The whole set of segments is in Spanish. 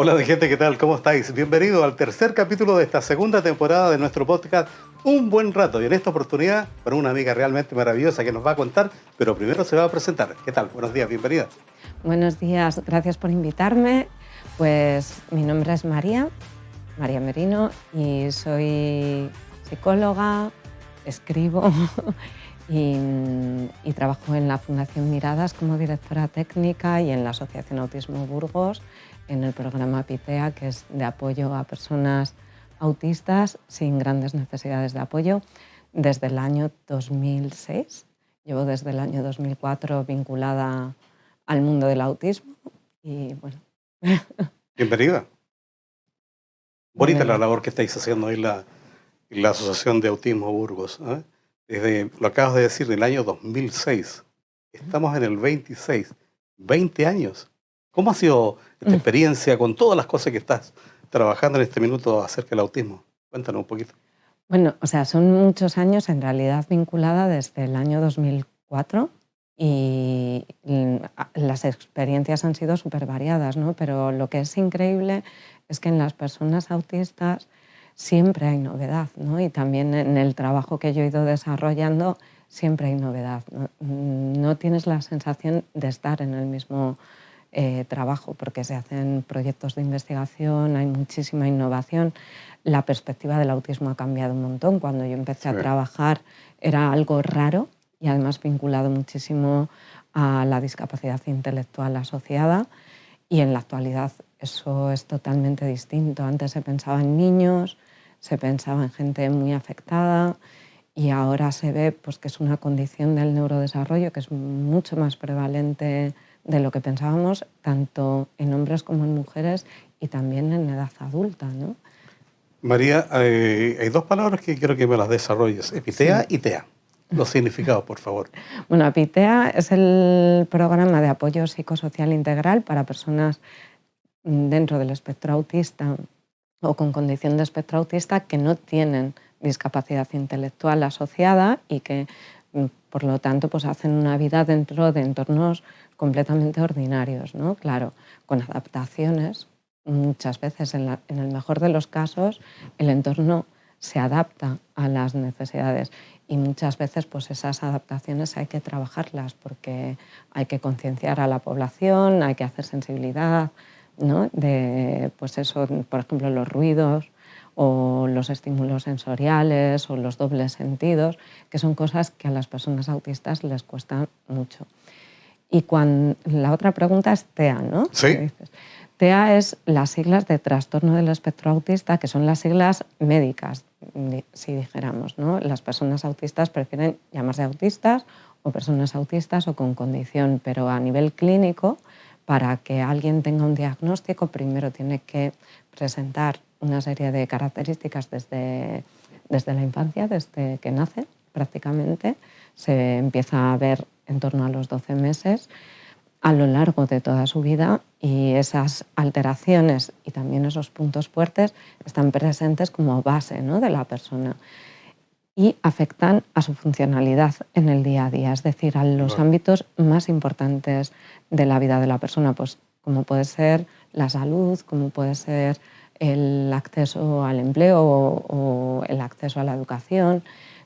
Hola de gente, ¿qué tal? ¿Cómo estáis? Bienvenido al tercer capítulo de esta segunda temporada de nuestro podcast Un Buen Rato. Y en esta oportunidad, con una amiga realmente maravillosa que nos va a contar, pero primero se va a presentar. ¿Qué tal? Buenos días, bienvenida. Buenos días, gracias por invitarme. Pues mi nombre es María Merino, y soy psicóloga, escribo y trabajo en la Fundación Miradas como directora técnica y en la Asociación Autismo Burgos, en el programa PITEA, que es de apoyo a personas autistas sin grandes necesidades de apoyo, desde el año 2006. Llevo desde el año 2004 vinculada al mundo del autismo y bueno. Bienvenida. Bonita la Bienvenida. labor que estáis haciendo ahí en la Asociación de Autismo Burgos, ¿eh? Desde, lo acabas de decir, del año 2006. Estamos en el 26, 20 años. ¿Cómo ha sido esta experiencia con todas las cosas que estás trabajando en este minuto acerca del autismo? Cuéntanos un poquito. Bueno, o sea, son muchos años en realidad vinculada desde el año 2004 y las experiencias han sido súper variadas, ¿no? Pero lo que es increíble es que en las personas autistas siempre hay novedad, ¿no? Y también en el trabajo que yo he ido desarrollando siempre hay novedad, ¿no? No tienes la sensación de estar en el mismo trabajo, porque se hacen proyectos de investigación, hay muchísima innovación. La perspectiva del autismo ha cambiado un montón. Cuando yo empecé a trabajar era algo raro y además vinculado muchísimo a la discapacidad intelectual asociada, y en la actualidad eso es totalmente distinto. Antes se pensaba en niños, se pensaba en gente muy afectada, y ahora se ve pues, que es una condición del neurodesarrollo que es mucho más prevalente de lo que pensábamos, tanto en hombres como en mujeres y también en edad adulta, ¿no? María, hay dos palabras que quiero que me las desarrolles, epitea y TEA. Los significados, por favor. Bueno, APITEA es el programa de apoyo psicosocial integral para personas dentro del espectro autista o con condición de espectro autista que no tienen discapacidad intelectual asociada y que, por lo tanto, pues hacen una vida dentro de entornos completamente ordinarios, ¿no? Claro, con adaptaciones. Muchas veces, en el mejor de los casos, el entorno se adapta a las necesidades y muchas veces pues esas adaptaciones hay que trabajarlas porque hay que concienciar a la población, hay que hacer sensibilidad, ¿no? De, pues eso, por ejemplo, los ruidos o los estímulos sensoriales o los dobles sentidos, que son cosas que a las personas autistas les cuesta mucho. Y la otra pregunta es TEA, ¿no? Sí. TEA es las siglas de trastorno del espectro autista, que son las siglas médicas, si dijéramos, ¿no? Las personas autistas prefieren llamarse autistas o personas autistas o con condición, pero a nivel clínico, para que alguien tenga un diagnóstico, primero tiene que presentar una serie de características desde la infancia, desde que nace prácticamente. Se empieza a ver en torno a los 12 meses, a lo largo de toda su vida, y esas alteraciones y también esos puntos fuertes están presentes como base, ¿no? de la persona y afectan a su funcionalidad en el día a día, es decir, a los ámbitos más importantes de la vida de la persona, pues como puede ser la salud, como puede ser el acceso al empleo o el acceso a la educación,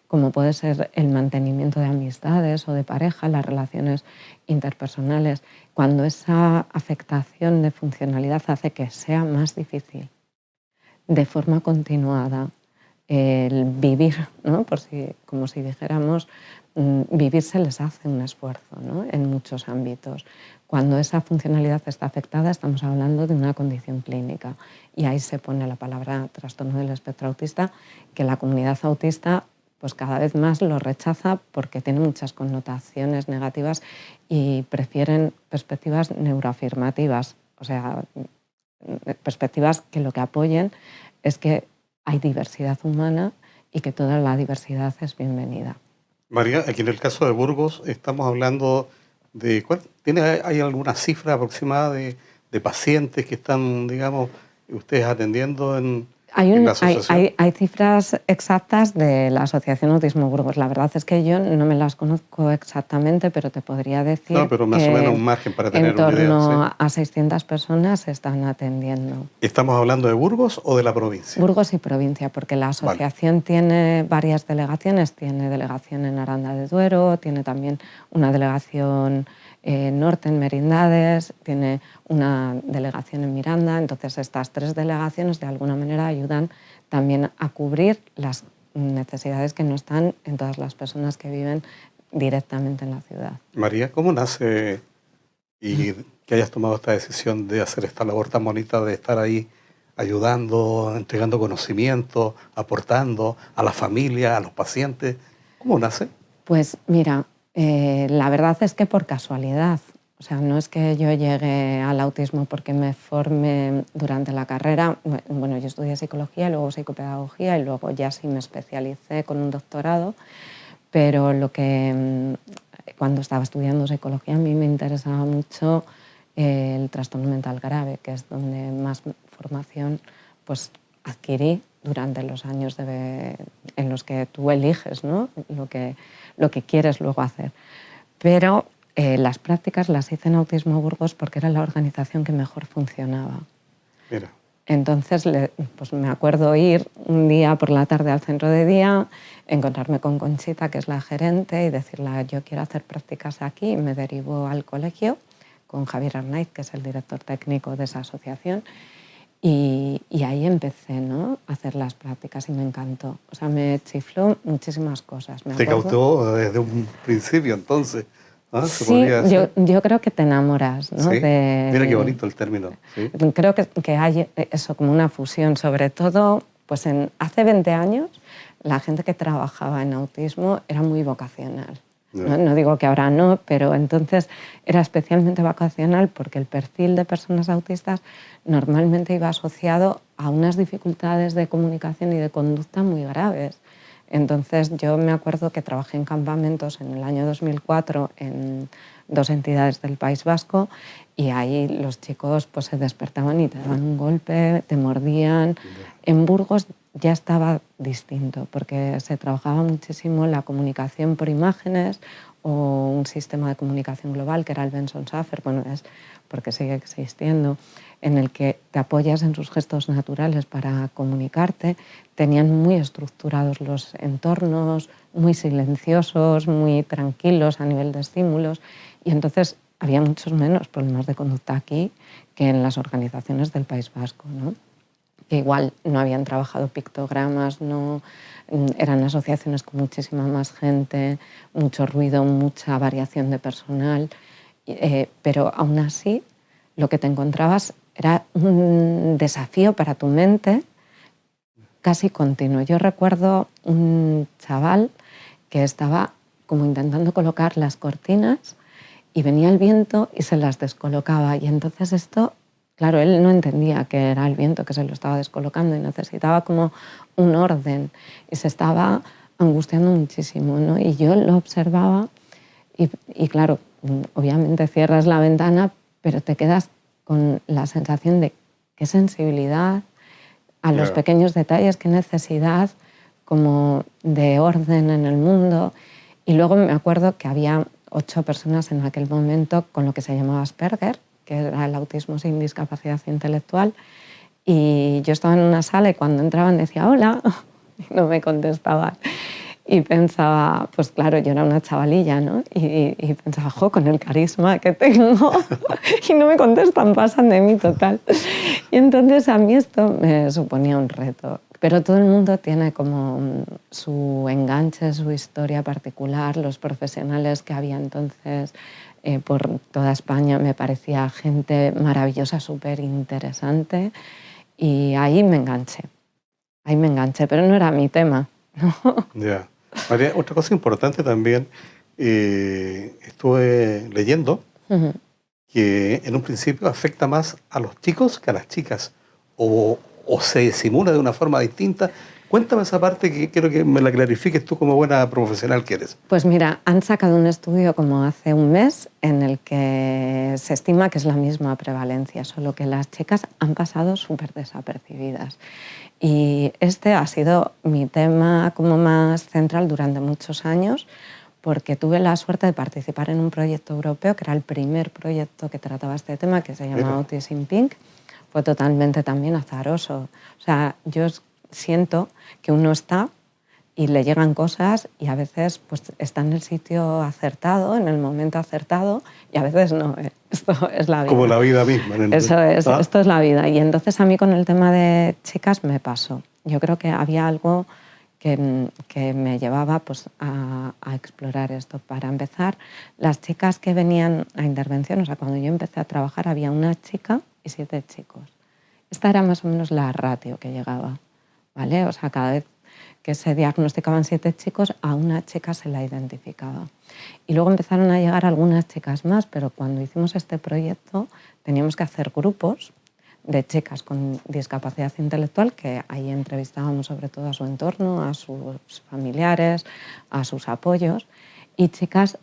como puede ser el mantenimiento de amistades o de pareja, las relaciones interpersonales. Cuando esa afectación de funcionalidad hace que sea más difícil de forma continuada el vivir, ¿no? Como si dijéramos, vivir se les hace un esfuerzo, ¿no? En muchos ámbitos. Cuando esa funcionalidad está afectada, estamos hablando de una condición clínica, y ahí se pone la palabra trastorno del espectro autista, que la comunidad autista pues cada vez más lo rechaza porque tiene muchas connotaciones negativas y prefieren perspectivas neuroafirmativas, o sea, perspectivas que lo que apoyen es que hay diversidad humana y que toda la diversidad es bienvenida. María, aquí en el caso de Burgos estamos hablando de... ¿Hay alguna cifra aproximada de pacientes que están, digamos, ustedes atendiendo en en la asociación? Hay cifras exactas de la Asociación Autismo Burgos. La verdad es que yo no me las conozco exactamente, pero te podría decir No, pero más o menos un margen para en tener una idea. ¿Sí? torno a 600 personas se están atendiendo. ¿Estamos hablando de Burgos o de la provincia? Burgos y provincia, porque la Vale. asociación tiene varias delegaciones. Tiene delegación en Aranda de Duero, tiene también una delegación norte en Merindades, tiene una delegación en Miranda. Entonces, estas 3 delegaciones de alguna manera ayudan también a cubrir las necesidades que no están en todas las personas que viven directamente en la ciudad. María, ¿cómo nace y que hayas tomado esta decisión de hacer esta labor tan bonita de estar ahí ayudando, entregando conocimiento, aportando a la familia, a los pacientes? ¿Cómo nace? Pues mira, la verdad es que por casualidad. O sea, no es que yo llegue al autismo porque me formé durante la carrera. Bueno, yo estudié psicología, luego psicopedagogía y luego ya sí me especialicé con un doctorado. Pero cuando estaba estudiando psicología a mí me interesaba mucho el trastorno mental grave, que es donde más formación pues, adquirí durante los años en los que tú eliges, ¿no? lo que quieres luego hacer. Pero las prácticas las hice en Autismo Burgos porque era la organización que mejor funcionaba. Mira. Entonces, pues me acuerdo ir un día por la tarde al centro de día, encontrarme con Conchita, que es la gerente, y decirle, yo quiero hacer prácticas aquí, y me derivó al colegio con Javier Arnaiz, que es el director técnico de esa asociación, y ahí empecé, ¿no?, a hacer las prácticas y me encantó. O sea, me chifló muchísimas cosas. Te cautivó desde un principio, entonces. ¿Ah? Sí, yo creo que te enamoras, ¿no? ¿Sí? Mira qué bonito el término. ¿Sí? Creo que hay eso, como una fusión, sobre todo, pues hace 20 años la gente que trabajaba en autismo era muy vocacional. No digo que ahora no, pero entonces era especialmente vocacional porque el perfil de personas autistas normalmente iba asociado a unas dificultades de comunicación y de conducta muy graves. Entonces yo me acuerdo que trabajé en campamentos en el año 2004 en 2 entidades del País Vasco y ahí los chicos pues, se despertaban y te daban un golpe, te mordían. En Burgos ya estaba distinto porque se trabajaba muchísimo la comunicación por imágenes o un sistema de comunicación global que era el Benson Saffer, bueno, es porque sigue existiendo, en el que te apoyas en sus gestos naturales para comunicarte. Tenían muy estructurados los entornos, muy silenciosos, muy tranquilos a nivel de estímulos y entonces había muchos menos problemas de conducta aquí que en las organizaciones del País Vasco, ¿no? Que igual no habían trabajado pictogramas, no, eran asociaciones con muchísima más gente, mucho ruido, mucha variación de personal, pero aún así lo que te encontrabas era un desafío para tu mente casi continuo. Yo recuerdo un chaval que estaba como intentando colocar las cortinas y venía el viento y se las descolocaba. Y entonces esto, claro, él no entendía que era el viento que se lo estaba descolocando y necesitaba como un orden y se estaba angustiando muchísimo, ¿no? Y yo lo observaba y claro, obviamente cierras la ventana, pero te quedas con la sensación de qué sensibilidad a los pequeños detalles, qué necesidad como de orden en el mundo. Y luego me acuerdo que había 8 personas en aquel momento con lo que se llamaba Asperger, que era el autismo sin discapacidad intelectual, y yo estaba en una sala y cuando entraban decía hola y no me contestaban. Y pensaba, pues claro, yo era una chavalilla, ¿no? Y pensaba, jo, con el carisma que tengo y no me contestan, pasan de mí total. Y entonces a mí esto me suponía un reto. Pero todo el mundo tiene como su enganche, su historia particular. Los profesionales que había entonces por toda España me parecía gente maravillosa, súper interesante. Y ahí me enganché, pero no era mi tema, ¿no? Ya. María, otra cosa importante también, estuve leyendo que en un principio afecta más a los chicos que a las chicas, o se simula de una forma distinta Cuéntame esa parte que quiero que me la clarifiques tú como buena profesional que eres. Pues mira, han sacado un estudio como hace un mes en el que se estima que es la misma prevalencia, solo que las chicas han pasado súper desapercibidas. Y este ha sido mi tema como más central durante muchos años, porque tuve la suerte de participar en un proyecto europeo, que era el primer proyecto que trataba este tema, que se llama Autism Pink. Fue totalmente también azaroso. O sea, yo siento que uno está y le llegan cosas y a veces pues, está en el sitio acertado, en el momento acertado, y a veces no. Esto es la vida. Como la vida misma. Eso es, esto es la vida. Y entonces a mí con el tema de chicas me pasó. Yo creo que había algo que me llevaba pues, a explorar esto. Para empezar, las chicas que venían a intervención, o sea, cuando yo empecé a trabajar había una chica y 7 chicos. Esta era más o menos la ratio que llegaba, ¿vale? O sea, cada vez que se diagnosticaban 7 chicos, a una chica se la identificaba. Y luego empezaron a llegar algunas chicas más, pero cuando hicimos este proyecto teníamos que hacer grupos de chicas con discapacidad intelectual, que ahí entrevistábamos sobre todo a su entorno, a sus familiares, a sus apoyos, y chicas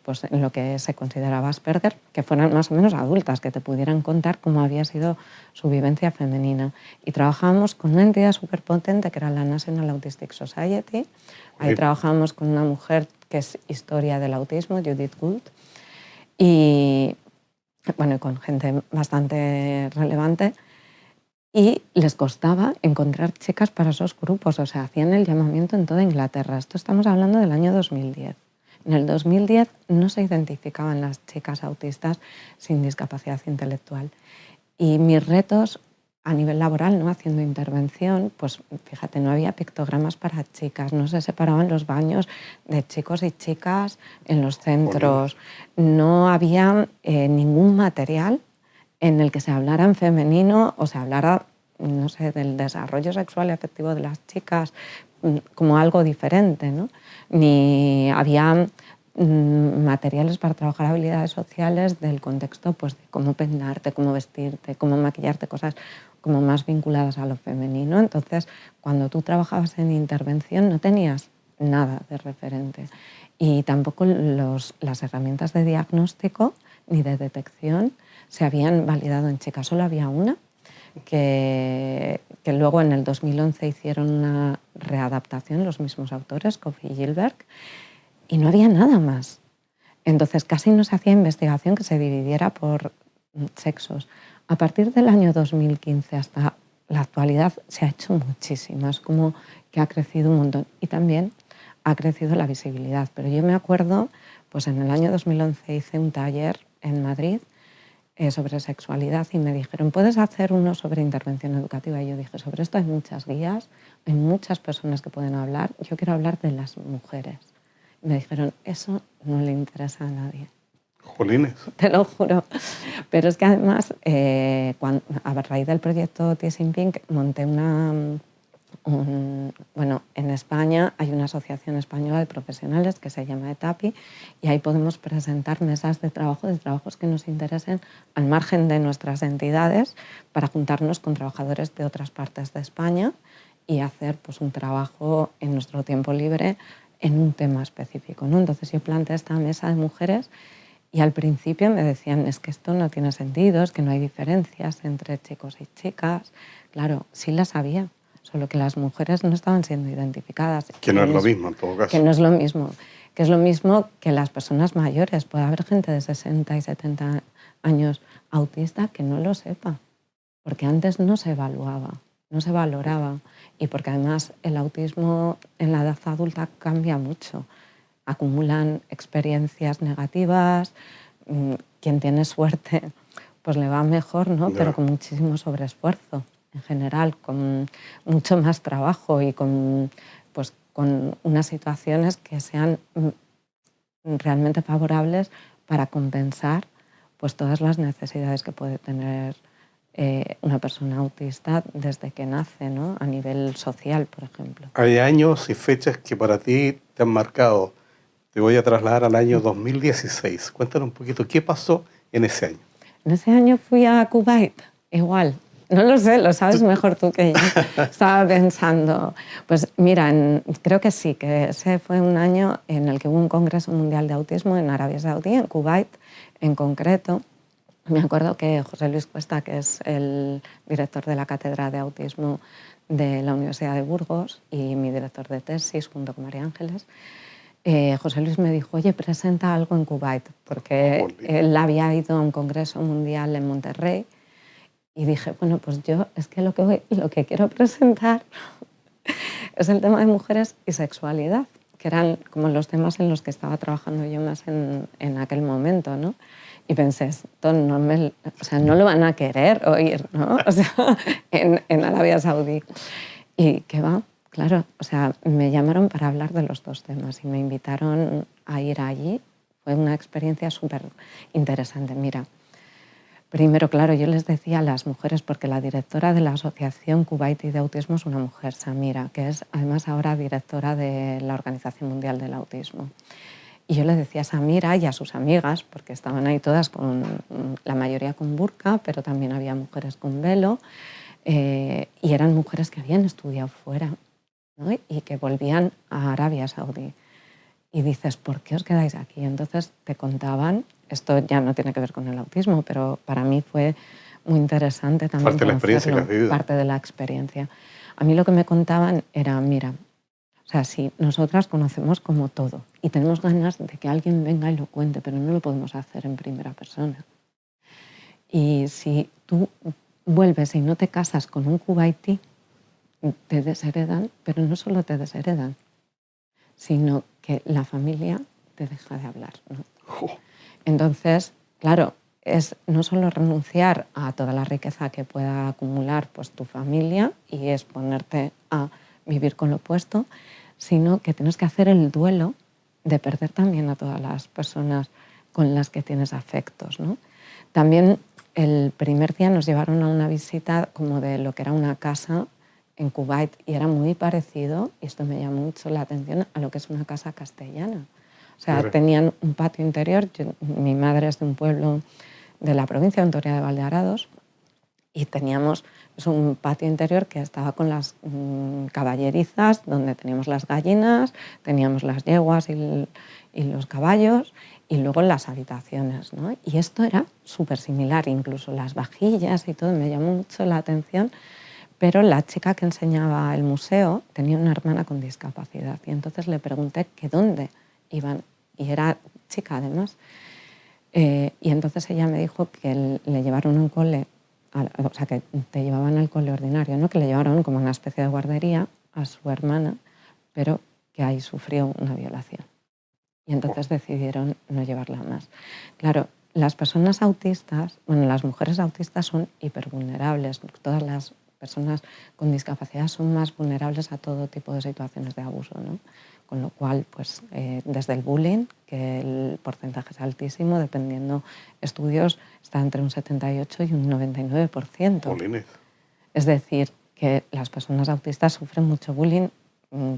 pues en lo que se consideraba Asperger, que fueran más o menos adultas, que te pudieran contar cómo había sido su vivencia femenina. Y trabajábamos con una entidad súper potente que era la National Autistic Society. Ahí trabajábamos con una mujer que es historia del autismo, Judith Gould, y bueno, con gente bastante relevante. Y les costaba encontrar chicas para esos grupos, o sea, hacían el llamamiento en toda Inglaterra. Esto estamos hablando del año 2010. En el 2010 no se identificaban las chicas autistas sin discapacidad intelectual. Y mis retos a nivel laboral, ¿no? Haciendo intervención, pues fíjate, no había pictogramas para chicas, no se separaban los baños de chicos y chicas en los centros, no había ningún material en el que se hablara en femenino o se hablara, no sé, del desarrollo sexual y afectivo de las chicas como algo diferente, ¿no? Ni había materiales para trabajar habilidades sociales del contexto pues, de cómo peinarte, cómo vestirte, cómo maquillarte, cosas como más vinculadas a lo femenino. Entonces, cuando tú trabajabas en intervención no tenías nada de referente. Y tampoco las herramientas de diagnóstico ni de detección se habían validado en chicas. Solo había una, que luego en el 2011 hicieron una readaptación los mismos autores, Kofi y Gilbert, y no había nada más. Entonces casi no se hacía investigación que se dividiera por sexos. A partir del año 2015 hasta la actualidad se ha hecho muchísimo, es como que ha crecido un montón y también ha crecido la visibilidad. Pero yo me acuerdo, pues en el año 2011 hice un taller en Madrid sobre sexualidad y me dijeron, ¿puedes hacer uno sobre intervención educativa? Y yo dije, sobre esto hay muchas guías, hay muchas personas que pueden hablar, yo quiero hablar de las mujeres. Y me dijeron, eso no le interesa a nadie. Jolines. Te lo juro. Pero es que además, a raíz del proyecto Autism Pink, monté bueno, en España hay una asociación española de profesionales que se llama ETAPI y ahí podemos presentar mesas de trabajos que nos interesen al margen de nuestras entidades para juntarnos con trabajadores de otras partes de España y hacer pues, un trabajo en nuestro tiempo libre en un tema específico, ¿no? Entonces yo planteé esta mesa de mujeres y al principio me decían, es que esto no tiene sentido, es que no hay diferencias entre chicos y chicas. Claro, sí las había, solo que las mujeres no estaban siendo identificadas. Que no es lo mismo en todo caso. Que no es lo mismo. Que es lo mismo que las personas mayores. Puede haber gente de 60 y 70 años autista que no lo sepa, porque antes no se evaluaba, no se valoraba y porque además el autismo en la edad adulta cambia mucho. Acumulan experiencias negativas, quien tiene suerte pues le va mejor, ¿no? Pero con muchísimo sobreesfuerzo en general, con mucho más trabajo y con unas situaciones que sean realmente favorables para compensar pues, todas las necesidades que puede tener una persona autista desde que nace, ¿no? A nivel social, por ejemplo. Hay años y fechas que para ti te han marcado. Te voy a trasladar al año 2016. Cuéntanos un poquito, ¿qué pasó en ese año? En ese año fui a Kuwait, igual. No lo sé, lo sabes mejor tú que yo. Estaba pensando, pues mira, creo que sí, que ese fue un año en el que hubo un Congreso Mundial de Autismo en Arabia Saudí, en Kuwait en concreto. Me acuerdo que José Luis Cuesta, que es el director de la Cátedra de Autismo de la Universidad de Burgos y mi director de tesis, junto con María Ángeles, José Luis me dijo, oye, presenta algo en Kuwait, porque él había ido a un Congreso Mundial en Monterrey. Y dije, bueno, pues yo es que lo que quiero presentar es el tema de mujeres y sexualidad, que eran como los temas en los que estaba trabajando yo más en aquel momento, ¿no? Y pensé, esto no, no lo van a querer oír, ¿no? O sea, en Arabia Saudí. Y qué va, claro, o sea, me llamaron para hablar de los dos temas y me invitaron a ir allí. Fue una experiencia súper interesante. Mira, primero, claro, yo les decía a las mujeres, porque la directora de la Asociación Kuwaití de Autismo es una mujer, Samira, que es además ahora directora de la Organización Mundial del Autismo. Y yo le decía a Samira y a sus amigas, porque estaban ahí todas, la mayoría con burka, pero también había mujeres con velo, y eran mujeres que habían estudiado fuera, ¿no? Y que volvían a Arabia Saudí. Y dices, ¿por qué os quedáis aquí? Entonces te contaban, esto ya no tiene que ver con el autismo, pero para mí fue muy interesante también Parte de la experiencia que has vivido. parte de la experiencia. A mí lo que me contaban era, mira, o sea, sí, nosotras conocemos como todo y tenemos ganas de que alguien venga y lo cuente, pero no lo podemos hacer en primera persona. Y si tú vuelves y no te casas con un kuwaití, te desheredan, pero no solo te desheredan, sino que la familia te deja de hablar, ¿no? Entonces, claro, es no solo renunciar a toda la riqueza que pueda acumular pues, tu familia y es ponerte a vivir con lo opuesto, sino que tienes que hacer el duelo de perder también a todas las personas con las que tienes afectos, ¿no? También el primer día nos llevaron a una visita como de lo que era una casa en Kuwait y era muy parecido, y esto me llamó mucho la atención, a lo que es una casa castellana. O sea, tenían un patio interior. Mi madre es de un pueblo de la provincia de Ontoria de Valdearados y teníamos un patio interior que estaba con las caballerizas, donde teníamos las gallinas, teníamos las yeguas y los caballos y luego las habitaciones, ¿no? Y esto era súper similar, incluso las vajillas y todo, me llamó mucho la atención. Pero la chica que enseñaba el museo tenía una hermana con discapacidad y entonces le pregunté que dónde iban, y era chica además. Y entonces ella me dijo que le llevaron a un cole, o sea, que te llevaban al cole ordinario, ¿no? Que le llevaron como una especie de guardería a su hermana, pero que ahí sufrió una violación. Y entonces decidieron no llevarla más. Claro, las personas autistas, bueno, las mujeres autistas son hipervulnerables, todas las personas con discapacidad son más vulnerables a todo tipo de situaciones de abuso, ¿no? Con lo cual, pues, desde el bullying, que el porcentaje es altísimo, dependiendo estudios, está entre un 78 y un 99%. Bolines. Es decir, que las personas autistas sufren mucho bullying,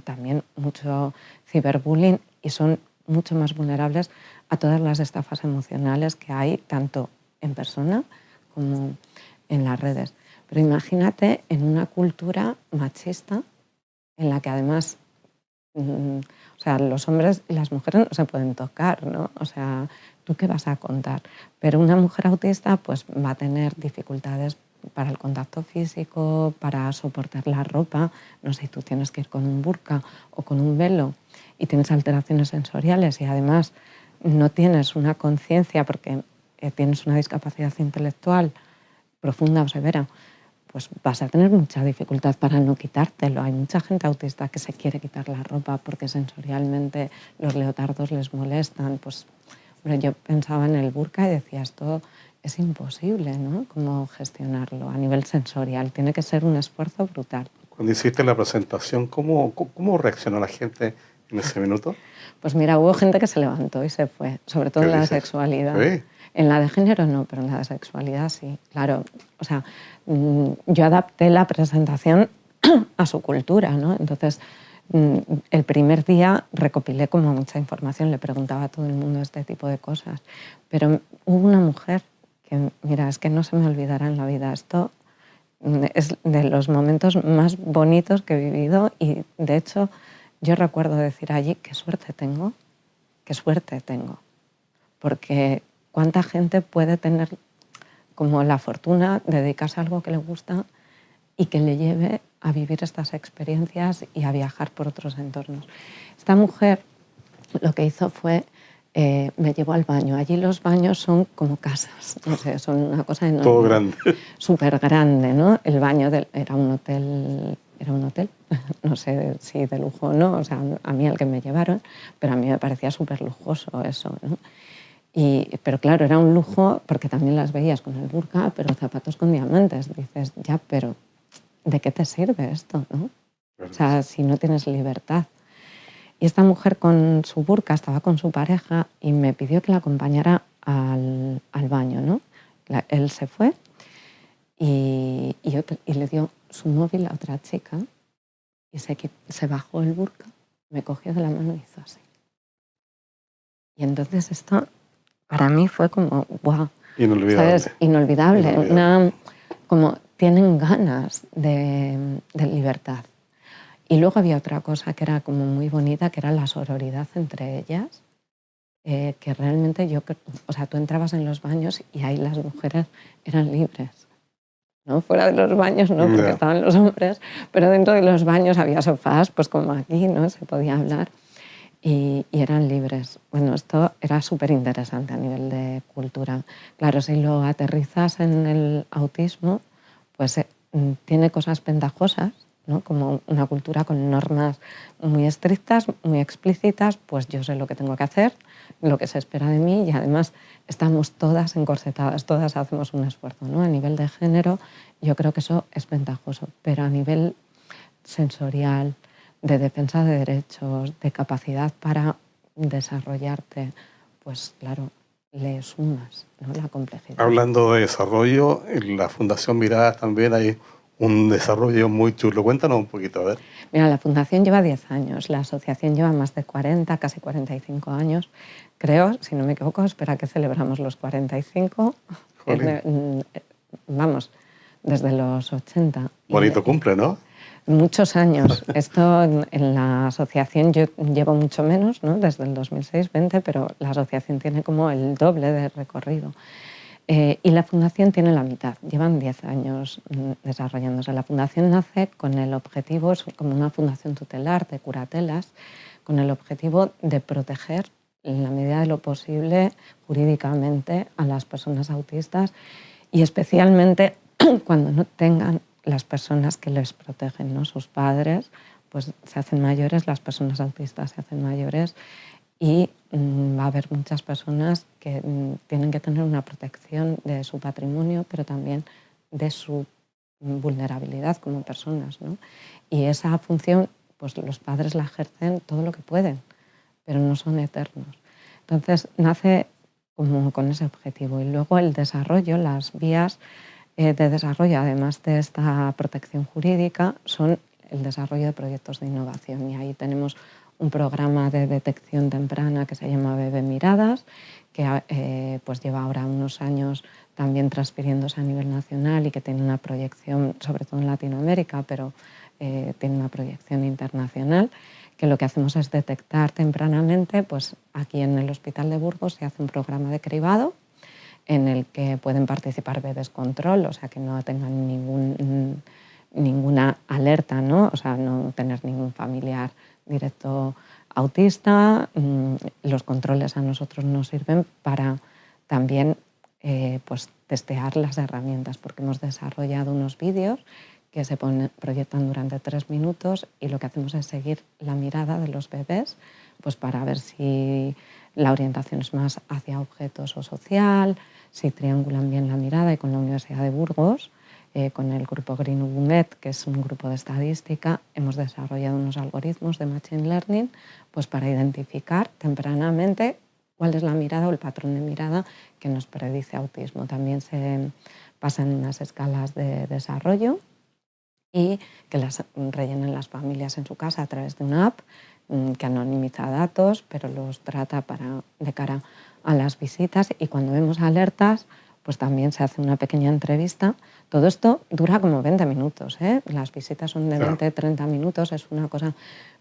también mucho ciberbullying, y son mucho más vulnerables a todas las estafas emocionales que hay, tanto en persona como en las redes. Pero imagínate en una cultura machista en la que además, o sea, los hombres y las mujeres no se pueden tocar, ¿no? O sea, ¿tú qué vas a contar? Pero una mujer autista pues va a tener dificultades para el contacto físico, para soportar la ropa. No sé, tú tienes que ir con un burka o con un velo y tienes alteraciones sensoriales y además no tienes una conciencia porque tienes una discapacidad intelectual profunda o severa, pues vas a tener mucha dificultad para no quitártelo. Hay mucha gente autista que se quiere quitar la ropa porque sensorialmente los leotardos les molestan. Pues bueno, yo pensaba en el burka y decía, esto es imposible, ¿no? ¿Cómo gestionarlo a nivel sensorial? Tiene que ser un esfuerzo brutal. Cuando hiciste la presentación, ¿cómo reaccionó la gente en ese minuto? Pues mira, hubo gente que se levantó y se fue, sobre todo en la sexualidad. Sí. En la de género no, pero en la de sexualidad sí. Claro, o sea, yo adapté la presentación a su cultura, ¿no? Entonces, el primer día recopilé como mucha información, le preguntaba a todo el mundo este tipo de cosas. Pero hubo una mujer que, mira, es que no se me olvidará en la vida esto, Es de los momentos más bonitos que he vivido y, de hecho, yo recuerdo decir allí, qué suerte tengo, porque cuánta gente puede tener como la fortuna de dedicarse a algo que le gusta y que le lleve a vivir estas experiencias y a viajar por otros entornos. Esta mujer lo que hizo fue, me llevó al baño. Allí los baños son como casas, no sé, son una cosa enorme. Todo grande. Súper grande, ¿no? El baño era un hotel, no sé si de lujo o no, o sea, a mí el que me llevaron, pero a mí me parecía súper lujoso eso, ¿no? Pero claro, era un lujo porque también las veías con el burka, pero zapatos con diamantes. Dices, ya, pero ¿de qué te sirve esto, no? O sea, si no tienes libertad. Y esta mujer con su burka estaba con su pareja y me pidió que la acompañara al baño, ¿no? Él se fue y le dio su móvil a otra chica y se bajó el burka, me cogió de la mano y hizo así. Y entonces esto para mí fue como, wow, Inolvidable. ¿sabes? Inolvidable. Como tienen ganas de libertad. Y luego había otra cosa que era como muy bonita, que era la sororidad entre ellas, que realmente o sea, tú entrabas en los baños y ahí las mujeres eran libres, ¿no? Fuera de los baños no, porque estaban los hombres, pero dentro de los baños había sofás, pues como aquí, ¿no? Se podía hablar y eran libres. Bueno, esto era súper interesante a nivel de cultura. Claro, si lo aterrizas en el autismo, pues tiene cosas ventajosas, ¿no? Como una cultura con normas muy estrictas, muy explícitas, pues yo sé lo que tengo que hacer, lo que se espera de mí y además estamos todas encorsetadas, todas hacemos un esfuerzo, ¿no? A nivel de género yo creo que eso es ventajoso, pero a nivel sensorial, de defensa de derechos, de capacidad para desarrollarte, pues claro, le sumas, ¿no? La complejidad. Hablando de desarrollo, en la Fundación Miradas también hay un desarrollo muy chulo. Cuéntanos un poquito, a ver. Mira, la Fundación lleva 10 años, la asociación lleva más de 40, casi 45 años. Creo, si no me equivoco, espera que celebramos los 45. Vamos, desde los 80. Bonito cumple, ¿no? Muchos años. Esto en la asociación yo llevo mucho menos, ¿no? Desde el 2006, 20, pero la asociación tiene como el doble de recorrido. Y la fundación tiene la mitad, llevan 10 años desarrollándose. La fundación nace con el objetivo, es como una fundación tutelar de curatelas, con el objetivo de proteger en la medida de lo posible jurídicamente a las personas autistas y especialmente cuando no tengan las personas que les protegen, ¿no? Sus padres pues se hacen mayores, las personas autistas se hacen mayores y va a haber muchas personas que tienen que tener una protección de su patrimonio, pero también de su vulnerabilidad como personas, ¿no? Y esa función, pues los padres la ejercen todo lo que pueden, pero no son eternos. Entonces nace como con ese objetivo. Y luego el desarrollo, las vías de desarrollo, además de esta protección jurídica, son el desarrollo de proyectos de innovación. Y ahí tenemos un programa de detección temprana que se llama Bebé Miradas, que pues lleva ahora unos años también transfiriéndose a nivel nacional y que tiene una proyección, sobre todo en Latinoamérica, pero tiene una proyección internacional, que lo que hacemos es detectar tempranamente, pues aquí en el Hospital de Burgos se hace un programa de cribado en el que pueden participar bebés control, o sea, que no tengan ninguna alerta, ¿no? O sea, no tener ningún familiar directo autista. Los controles a nosotros nos sirven para también pues, testear las herramientas, porque hemos desarrollado unos vídeos que se proyectan durante 3 minutos y lo que hacemos es seguir la mirada de los bebés pues para ver si la orientación es más hacia objetos o social, si triangulan bien la mirada, y con la Universidad de Burgos, con el grupo Green UNED, que es un grupo de estadística, hemos desarrollado unos algoritmos de Machine Learning pues para identificar tempranamente cuál es la mirada o el patrón de mirada que nos predice autismo. También se pasan unas escalas de desarrollo y que las rellenen las familias en su casa a través de una app que anonimiza datos, pero los trata de cara a las visitas, y cuando vemos alertas, pues también se hace una pequeña entrevista. Todo esto dura como 20 minutos, ¿eh? Las visitas son de 20-30 minutos, es una cosa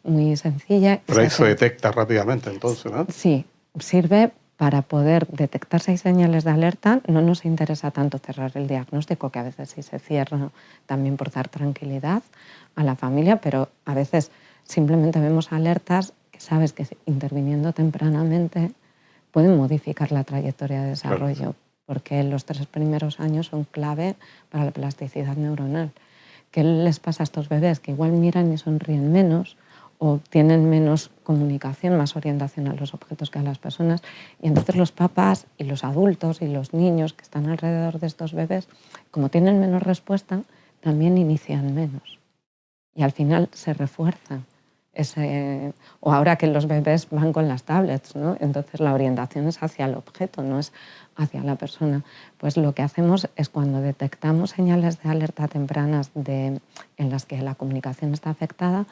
muy sencilla. Pero ahí se detecta rápidamente entonces, ¿no? Sí, sirve para poder detectar si hay señales de alerta. No nos interesa tanto cerrar el diagnóstico, que a veces sí se cierra también por dar tranquilidad a la familia, pero a veces simplemente vemos alertas que sabes que interviniendo tempranamente pueden modificar la trayectoria de desarrollo, claro, porque los 3 primeros años son clave para la plasticidad neuronal. ¿Qué les pasa a estos bebés? Que igual miran y sonríen menos, o tienen menos comunicación, más orientación a los objetos que a las personas, y entonces los papás y los adultos y los niños que están alrededor de estos bebés, como tienen menos respuesta, también inician menos. Y al final se refuerza o ahora que los bebés van con las tablets, ¿no? Entonces la orientación es hacia el objeto, no es hacia la persona. Pues lo que hacemos es, cuando detectamos señales de alerta tempranas en las que la comunicación está afectada,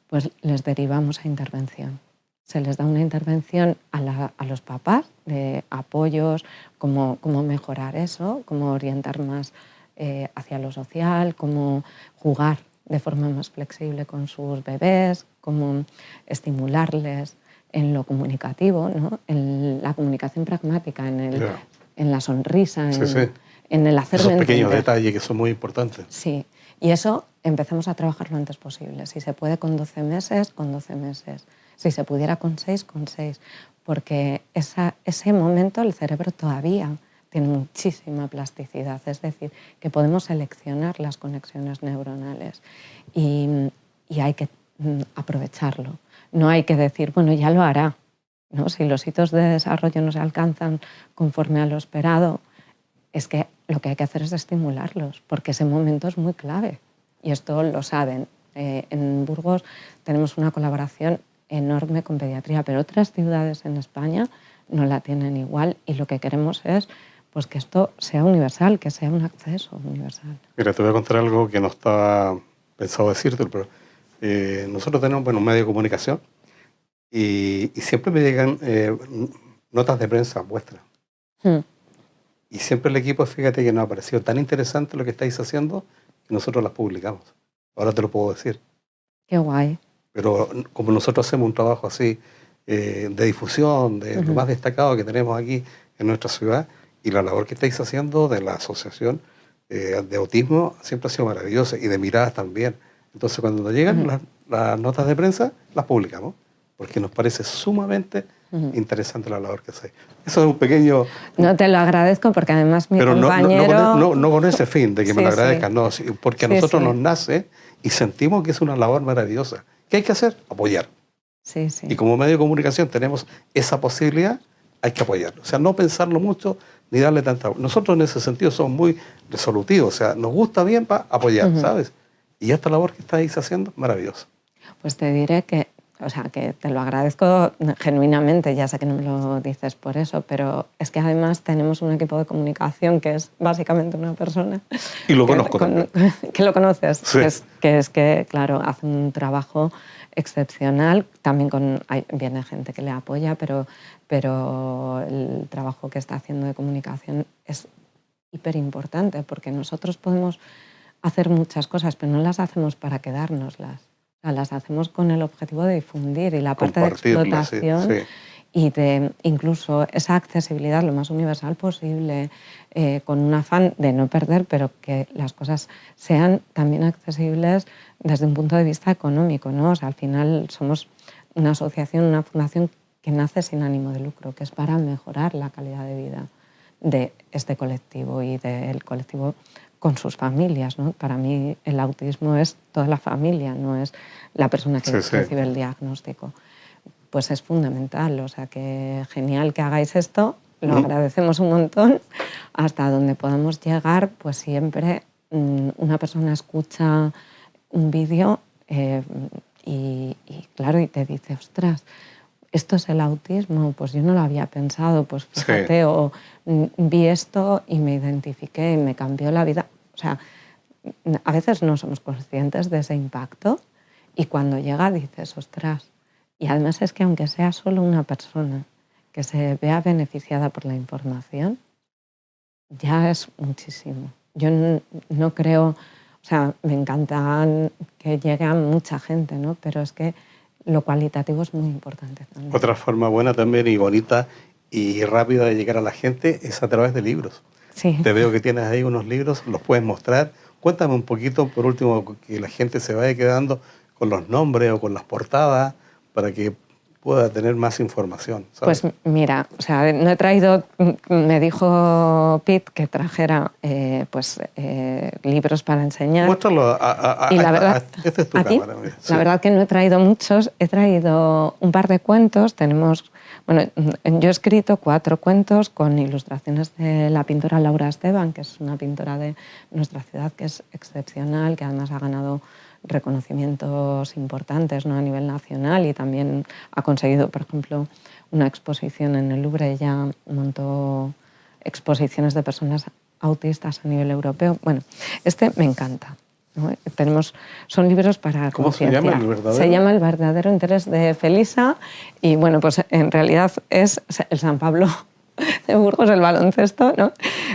pues les derivamos a intervención. Se les da una intervención a los papás de apoyos, cómo mejorar eso, cómo orientar más hacia lo social, cómo jugar de forma más flexible con sus bebés, cómo estimularles en lo comunicativo, ¿no? En la comunicación pragmática, en la sonrisa, en el hacerme esos pequeños entender. detalles que son muy importantes. Sí, y eso empezamos a trabajar lo antes posible. Si se puede con 12 meses, con 12 meses. Si se pudiera con 6, con 6. Porque ese momento el cerebro todavía tiene muchísima plasticidad. Es decir, que podemos seleccionar las conexiones neuronales y hay que aprovecharlo. No hay que decir, bueno, ya lo hará, ¿no? Si los hitos de desarrollo no se alcanzan conforme a lo esperado, es que lo que hay que hacer es estimularlos, porque ese momento es muy clave. Y esto lo saben. En Burgos tenemos una colaboración enorme con pediatría, pero otras ciudades en España no la tienen igual, y lo que queremos es, pues, que esto sea universal, que sea un acceso universal. Mira, te voy a contar algo que no estaba pensado decirte, pero nosotros tenemos un medio de comunicación y siempre me llegan notas de prensa vuestras. Y siempre el equipo, fíjate que nos ha parecido tan interesante lo que estáis haciendo, que nosotros las publicamos. Ahora te lo puedo decir. Qué guay. Pero como nosotros hacemos un trabajo así de difusión, de lo más destacado que tenemos aquí en nuestra ciudad, y la labor que estáis haciendo de la asociación de autismo siempre ha sido maravillosa, y de miradas también. Entonces, cuando nos llegan las notas de prensa, las publicamos, porque nos parece sumamente interesante la labor que hacéis. Eso es un pequeño... No, te lo agradezco, porque además mi compañero... Pero no con ese fin de que me lo agradezcas, no, porque a nosotros nos nace y sentimos que es una labor maravillosa. ¿Qué hay que hacer? Apoyar. Sí, sí. Y como medio de comunicación tenemos esa posibilidad, hay que apoyarlo. O sea, no pensarlo mucho ni darle tanta... Nosotros en ese sentido somos muy resolutivos, o sea, nos gusta bien para apoyar, ¿sabes? Y esta labor que estáis haciendo, maravillosa. Pues te diré que, o sea, que te lo agradezco genuinamente, ya sé que no me lo dices por eso, pero es que además tenemos un equipo de comunicación que es básicamente una persona. Y lo conozco también. Que lo conoces, sí. que, claro, hace un trabajo excepcional. También viene gente que le apoya, pero el trabajo que está haciendo de comunicación es hiper importante, porque nosotros podemos hacer muchas cosas, pero no las hacemos para quedárnoslas. O sea, las hacemos con el objetivo de difundir, y la parte de explotación y de incluso esa accesibilidad lo más universal posible, con un afán de no perder, pero que las cosas sean también accesibles desde un punto de vista económico, ¿no? O sea, al final somos una asociación, una fundación que nace sin ánimo de lucro, que es para mejorar la calidad de vida de este colectivo y del colectivo con sus familias, ¿no? Para mí el autismo es toda la familia, no es la persona que recibe el diagnóstico. Pues es fundamental, o sea, que genial que hagáis esto, lo agradecemos un montón. Hasta donde podamos llegar, pues siempre una persona escucha un vídeo y claro, y te dice, ostras, ¿esto es el autismo? Pues yo no lo había pensado, pues fíjate, o vi esto y me identifiqué y me cambió la vida. O sea, a veces no somos conscientes de ese impacto, y cuando llega dices, ostras. Y además es que aunque sea solo una persona que se vea beneficiada por la información, ya es muchísimo. Yo no creo, o sea, me encanta que llegue a mucha gente, ¿no? Pero es que lo cualitativo es muy importante también. Otra forma buena también y bonita y rápida de llegar a la gente es a través de libros. Sí. Te veo que tienes ahí unos libros, los puedes mostrar. Cuéntame un poquito, por último, que la gente se vaya quedando con los nombres o con las portadas para que pueda tener más información, ¿sabes? Pues mira, o sea, no he traído, me dijo Pete que trajera libros para enseñar. Muéstralo Y la verdad, esta es tu aquí, cámara. Mira. Sí. la verdad que no he traído muchos, he traído un par de cuentos. Bueno, yo he escrito 4 cuentos con ilustraciones de la pintora Laura Esteban, que es una pintora de nuestra ciudad que es excepcional, que además ha ganado reconocimientos importantes, ¿no?, a nivel nacional, y también ha conseguido, por ejemplo, una exposición en el Louvre. Ella montó exposiciones de personas autistas a nivel europeo. Bueno, este me encanta, ¿no? Son libros para ¿Cómo se llama el verdadero? Se llama El verdadero interés de Felisa, y bueno, pues en realidad es el San Pablo de Burgos, el baloncesto, ¿no?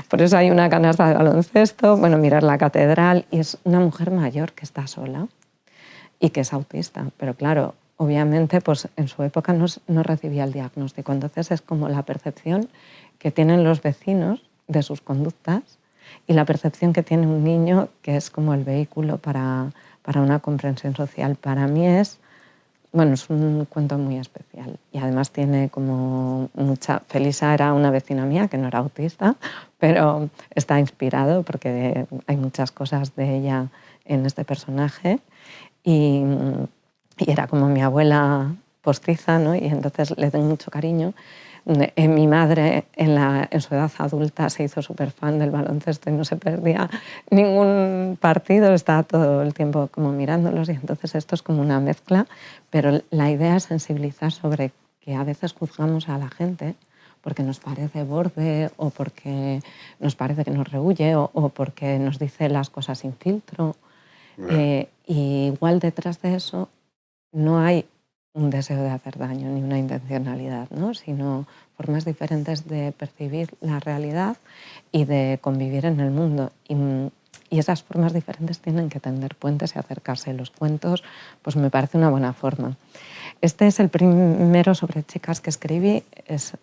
Por eso hay una canasta de baloncesto, bueno, mirar la catedral, y es una mujer mayor que está sola y que es autista, pero claro, obviamente pues en su época no recibía el diagnóstico, entonces es como la percepción que tienen los vecinos de sus conductas y la percepción que tiene un niño, que es como el vehículo para una comprensión social. Para mí es un cuento muy especial, y además tiene como mucha... Felisa era una vecina mía que no era autista, pero está inspirado porque hay muchas cosas de ella en este personaje, y era como mi abuela postiza, ¿no? Y entonces le tengo mucho cariño. Mi madre en su edad adulta se hizo súper fan del baloncesto y no se perdía ningún partido, estaba todo el tiempo como mirándolos, y entonces esto es como una mezcla, pero la idea es sensibilizar sobre que a veces juzgamos a la gente porque nos parece borde, o porque nos parece que nos rehúye, o porque nos dice las cosas sin filtro. Y igual detrás de eso no hay un deseo de hacer daño ni una intencionalidad, ¿no?, sino formas diferentes de percibir la realidad y de convivir en el mundo. Y esas formas diferentes tienen que tender puentes y acercarse. Los cuentos, pues me parece una buena forma. Este es el primero sobre chicas que escribí.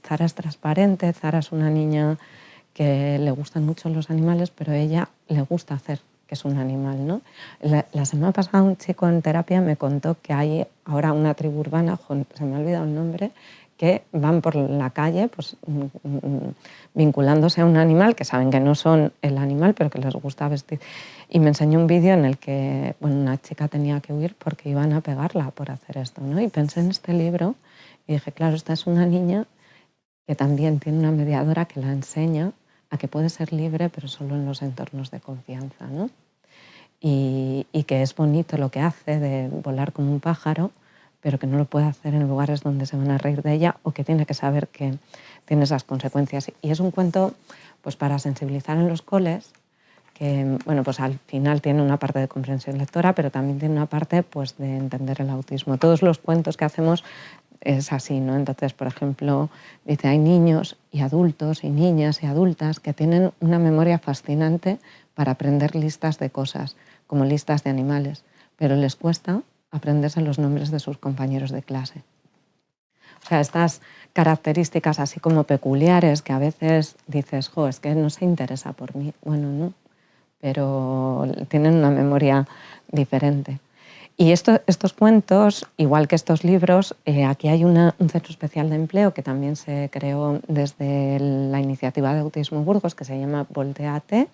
Zara es transparente. Zara es una niña que le gustan mucho los animales, pero ella le gusta hacer que es un animal, ¿no? La semana pasada un chico en terapia me contó que hay ahora una tribu urbana, se me ha olvidado el nombre, que van por la calle pues, vinculándose a un animal, que saben que no son el animal, pero que les gusta vestir. Y me enseñó un vídeo en el que una chica tenía que huir porque iban a pegarla por hacer esto, ¿no? Y pensé en este libro y dije, claro, esta es una niña que también tiene una mediadora que la enseña a que puede ser libre, pero solo en los entornos de confianza, ¿no? Y que es bonito lo que hace de volar como un pájaro, pero que no lo puede hacer en lugares donde se van a reír de ella, o que tiene que saber que tiene esas consecuencias. Y es un cuento pues, para sensibilizar en los coles, que bueno, pues al final tiene una parte de comprensión lectora, pero también tiene una parte pues, de entender el autismo. Todos los cuentos que hacemos es así, ¿no? Entonces, por ejemplo, dice, hay niños y adultos y niñas y adultas que tienen una memoria fascinante para aprender listas de cosas, como listas de animales, pero les cuesta aprenderse los nombres de sus compañeros de clase. O sea, estas características así como peculiares que a veces dices, jo, es que no se interesa por mí. Bueno, no, pero tienen una memoria diferente. Y estos cuentos, igual que estos libros, aquí hay un centro especial de empleo que también se creó desde la iniciativa de Autismo Burgos, que se llama Volteate,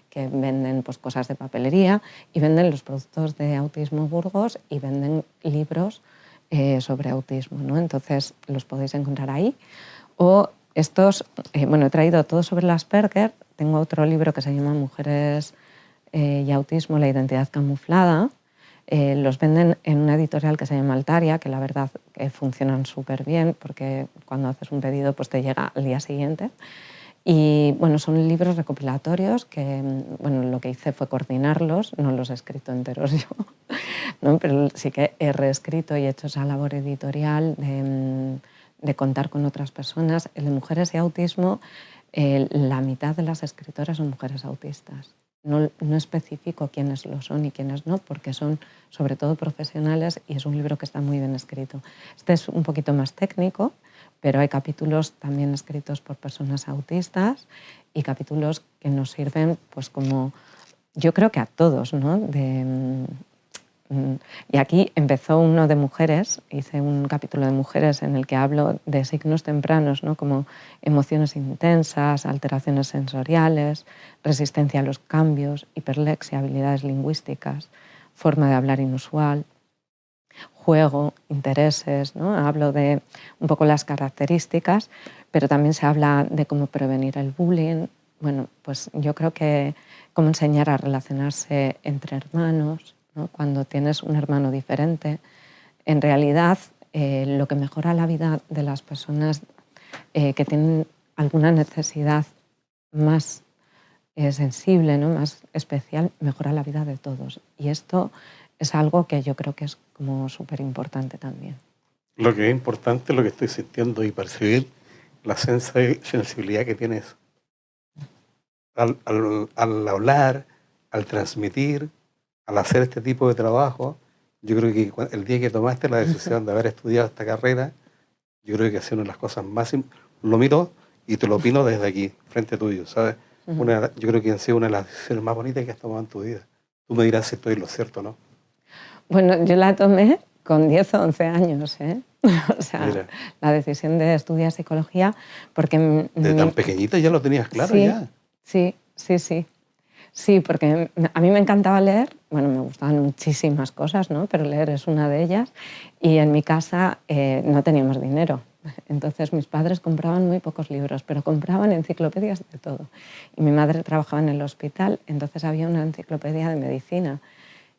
que venden pues, cosas de papelería y venden los productos de Autismo Burgos y venden libros sobre autismo, ¿no? Entonces los podéis encontrar ahí. O estos, he traído todo sobre el Asperger. Tengo otro libro que se llama Mujeres y Autismo, la identidad camuflada. Los venden en una editorial que se llama Altaria, que la verdad funcionan súper bien, porque cuando haces un pedido pues te llega al día siguiente. Y bueno, son libros recopilatorios que lo que hice fue coordinarlos, no los he escrito enteros yo, ¿no? Pero sí que he reescrito y he hecho esa labor editorial de contar con otras personas. El de Mujeres y Autismo la mitad de las escritoras son mujeres autistas. No especifico quiénes lo son y quiénes no, porque son sobre todo profesionales y es un libro que está muy bien escrito. Este es un poquito más técnico, pero hay capítulos también escritos por personas autistas y capítulos que nos sirven pues como, yo creo que a todos, ¿no? Y aquí empezó uno de mujeres, hice un capítulo de mujeres en el que hablo de signos tempranos, ¿no? Como emociones intensas, alteraciones sensoriales, resistencia a los cambios, hiperlexia, habilidades lingüísticas, forma de hablar inusual, juego, intereses, ¿no? Hablo de un poco las características, pero también se habla de cómo prevenir el bullying. Bueno, pues yo creo que cómo enseñar a relacionarse entre hermanos, ¿no? Cuando tienes un hermano diferente. En realidad, lo que mejora la vida de las personas que tienen alguna necesidad más sensible, ¿no? Más especial, mejora la vida de todos. Y esto es algo que yo creo que es como súper importante también. Lo que es importante es lo que estoy sintiendo y percibir la sensibilidad que tienes al hablar, al transmitir, al hacer este tipo de trabajo. Yo creo que el día que tomaste la decisión de haber estudiado esta carrera, yo creo que ha sido una de las cosas más... Lo miro y te lo opino desde aquí, frente tuyo, ¿sabes? Yo creo que ha sido una de las decisiones más bonitas que has tomado en tu vida. Tú me dirás si estoy en lo cierto o no. Bueno, yo la tomé con 10 o 11 años, ¿eh? O sea, Mira, la decisión de estudiar psicología, porque... desde tan pequeñita ya lo tenías claro sí, ya. sí. Sí, porque a mí me encantaba leer, bueno, me gustaban muchísimas cosas, ¿no? Pero leer es una de ellas. Y en mi casa no teníamos dinero. Entonces mis padres compraban muy pocos libros, pero compraban enciclopedias de todo. Y mi madre trabajaba en el hospital, entonces había una enciclopedia de medicina.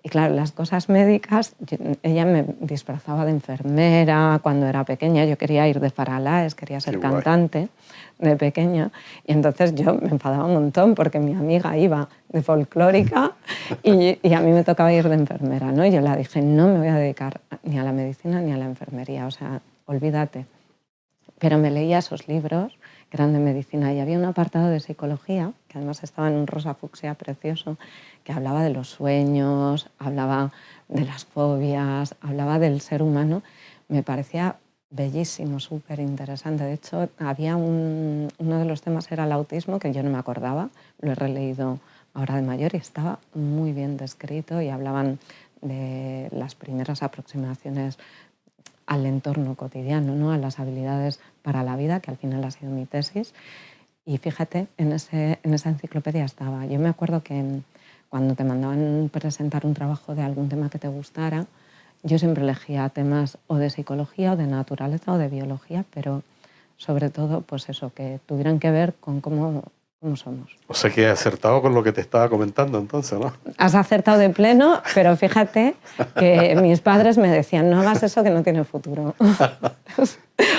Y claro, las cosas médicas, ella me disfrazaba de enfermera cuando era pequeña, yo quería ir de Faralaes, quería ser cantante de pequeña, y entonces yo me enfadaba un montón porque mi amiga iba de folclórica y a mí me tocaba ir de enfermera, ¿no? Y yo le dije, no me voy a dedicar ni a la medicina ni a la enfermería, o sea, olvídate. Pero me leía esos libros que eran de medicina y había un apartado de psicología, que además estaba en un rosa fucsia precioso, que hablaba de los sueños, hablaba de las fobias, hablaba del ser humano. Me parecía bellísimo, súper interesante. De hecho, había uno de los temas era el autismo, que yo no me acordaba, lo he releído ahora de mayor y estaba muy bien descrito y hablaban de las primeras aproximaciones al entorno cotidiano, ¿no? A las habilidades para la vida, que al final ha sido mi tesis. Y fíjate, en esa enciclopedia estaba. Yo me acuerdo que cuando te mandaban presentar un trabajo de algún tema que te gustara, yo siempre elegía temas o de psicología o de naturaleza o de biología, pero sobre todo, pues eso, que tuvieran que ver con cómo somos. O sea que he acertado con lo que te estaba comentando entonces, ¿no? Has acertado de pleno, pero fíjate que mis padres me decían, no hagas eso que no tiene futuro. O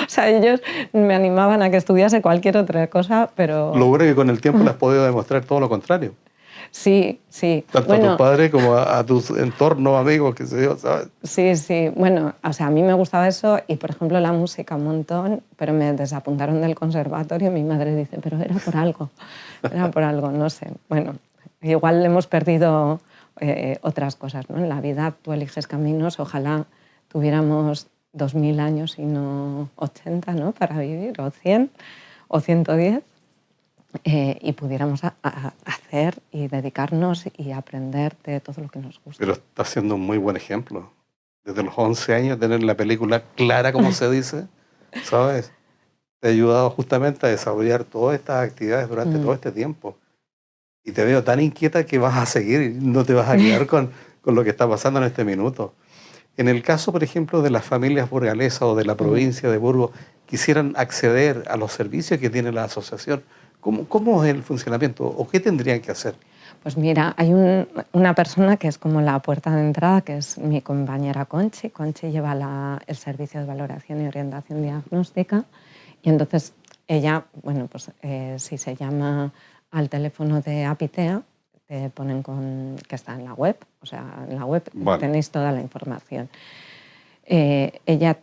sea, ellos me animaban a que estudiase cualquier otra cosa, pero... Lo bueno es que con el tiempo le has podido demostrar todo lo contrario. Sí. Tanto a tus padres como a tus entornos, amigos, qué sé yo, ¿sabes? Sí. Bueno, o sea, a mí me gustaba eso y, por ejemplo, la música un montón, pero me desapuntaron del conservatorio. Mi madre dice, pero era por algo, no sé. Bueno, igual hemos perdido otras cosas, ¿no? En la vida tú eliges caminos, ojalá tuviéramos 2000 años y no 80, ¿no? Para vivir, o 100, o 110. Y pudiéramos hacer y dedicarnos y aprender de todo lo que nos gusta. Pero está siendo un muy buen ejemplo. Desde los 11 años, tener la película clara, como se dice, ¿sabes? Te ha ayudado justamente a desarrollar todas estas actividades durante todo este tiempo. Y te veo tan inquieta que vas a seguir y no te vas a quedar con lo que está pasando en este minuto. En el caso, por ejemplo, de las familias burgalesas o de la provincia de Burgos, quisieran acceder a los servicios que tiene la asociación, ¿cómo es el funcionamiento o qué tendrían que hacer? Pues mira, hay una persona que es como la puerta de entrada, que es mi compañera Conchi. Conchi lleva el servicio de valoración y orientación diagnóstica y entonces ella, bueno, pues si se llama al teléfono de Apitea, te ponen que está en la web, o sea, en la web Vale. tenéis toda la información. Ella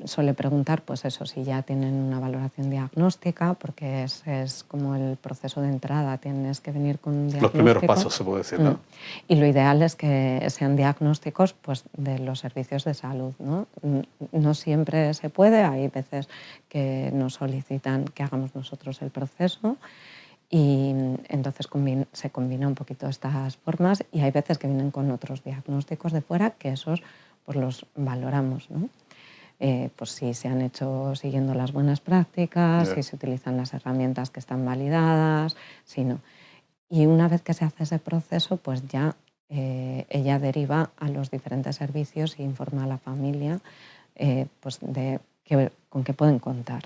suele preguntar, pues eso, si ya tienen una valoración diagnóstica, porque es como el proceso de entrada, tienes que venir con un diagnóstico. Los primeros pasos, se puede decir, ¿no? Y lo ideal es que sean diagnósticos, pues, de los servicios de salud, ¿no? No siempre se puede, hay veces que nos solicitan que hagamos nosotros el proceso y entonces se combina un poquito estas formas y hay veces que vienen con otros diagnósticos de fuera que esos pues los valoramos, ¿no? Pues si se han hecho siguiendo las buenas prácticas, si se utilizan las herramientas que están validadas, si no. Y una vez que se hace ese proceso, pues ya ella deriva a los diferentes servicios e informa a la familia pues con qué pueden contar.